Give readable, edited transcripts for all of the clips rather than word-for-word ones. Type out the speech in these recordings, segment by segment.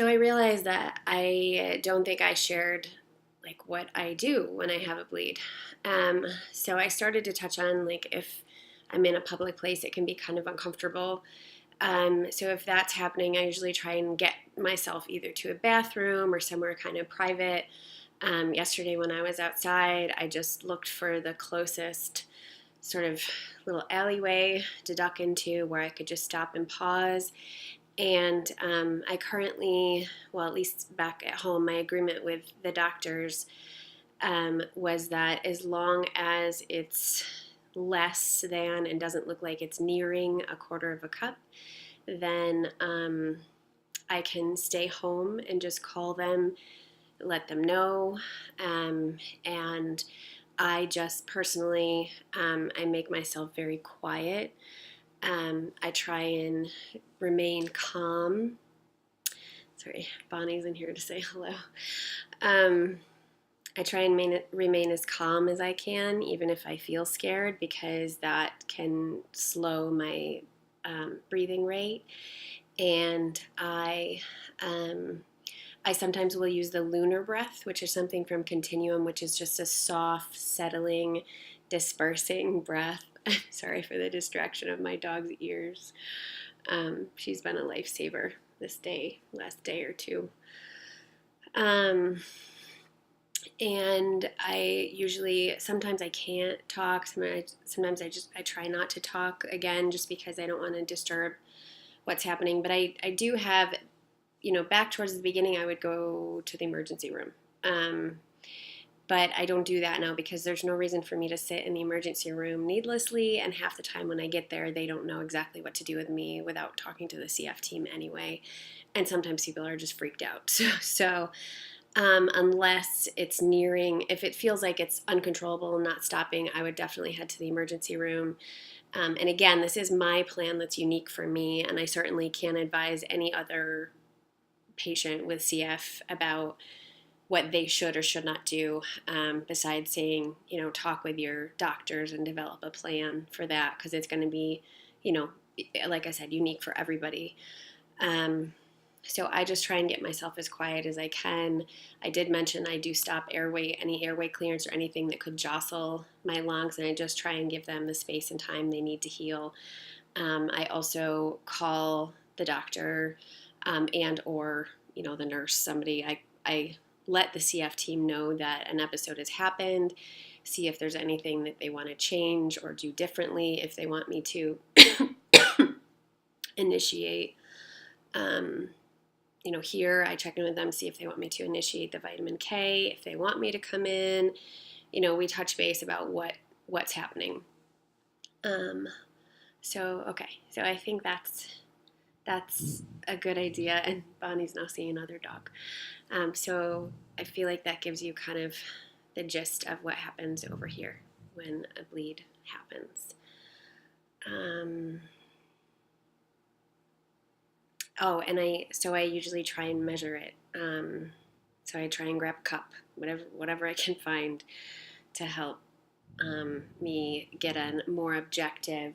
So I realized that I don't think I shared like what I do when I have a bleed. So I started to touch on like if I'm in a public place, it can be kind of uncomfortable. So if that's happening, I usually try and get myself either to a bathroom or somewhere kind of private. Yesterday when I was outside, I just looked for the closest sort of little alleyway to duck into where I could just stop and pause. And I currently, well, at least back at home, my agreement with the doctors was that as long as it's less than and doesn't look like it's nearing a quarter of a cup, then I can stay home and just call them, let them know. And I just personally, I make myself very quiet. I try and remain calm. Sorry, Bonnie's in here to say hello. Um, I try and remain as calm as I can, even if I feel scared, because that can slow my breathing rate. And I sometimes will use the lunar breath, which is something from Continuum, which is just a soft, settling, dispersing breath. I'm sorry for the distraction of my dog's ears. She's been a lifesaver last day or two. And I usually, sometimes I can't talk. Sometimes I try not to talk again, just because I don't want to disturb what's happening. But I do have, back towards the beginning, I would go to the emergency room. But I don't do that now because there's no reason for me to sit in the emergency room needlessly. And half the time when I get there, they don't know exactly what to do with me without talking to the CF team anyway. And sometimes people are just freaked out. So unless it's nearing, if it feels like it's uncontrollable and not stopping, I would definitely head to the emergency room. And again, this is my plan that's unique for me, and I certainly can't advise any other patient with CF about what they should or should not do, besides saying, talk with your doctors and develop a plan for that, because it's going to be, like I said, unique for everybody. So I just try and get myself as quiet as I can. I did mention I do stop any airway clearance or anything that could jostle my lungs, and I just try and give them the space and time they need to heal. I also call the doctor and or the nurse, somebody. I let the CF team know that an episode has happened, see if there's anything that they want to change or do differently, if they want me to initiate. Here I check in with them, see if they want me to initiate the vitamin K, if they want me to come in. We touch base about what's happening. So I think that's a good idea. And Bonnie's now seeing another dog. So I feel like that gives you kind of the gist of what happens over here when a bleed happens. And I usually try and measure it. So I try and grab a cup, whatever I can find, to help me get a more objective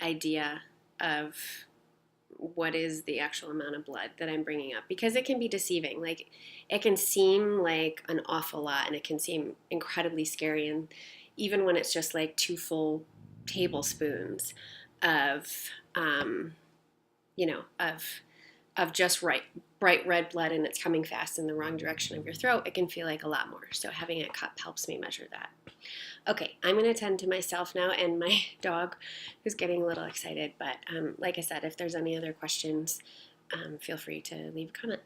idea of what is the actual amount of blood that I'm bringing up, because it can be deceiving. Like, it can seem like an awful lot, and it can seem incredibly scary. And even when it's just like 2 full tablespoons of of just bright red blood, and it's coming fast in the wrong direction of your throat, it can feel like a lot more. So having a cup helps me measure that. Okay, I'm going to tend to myself now and my dog, who's getting a little excited. But like I said, if there's any other questions, feel free to leave a comment.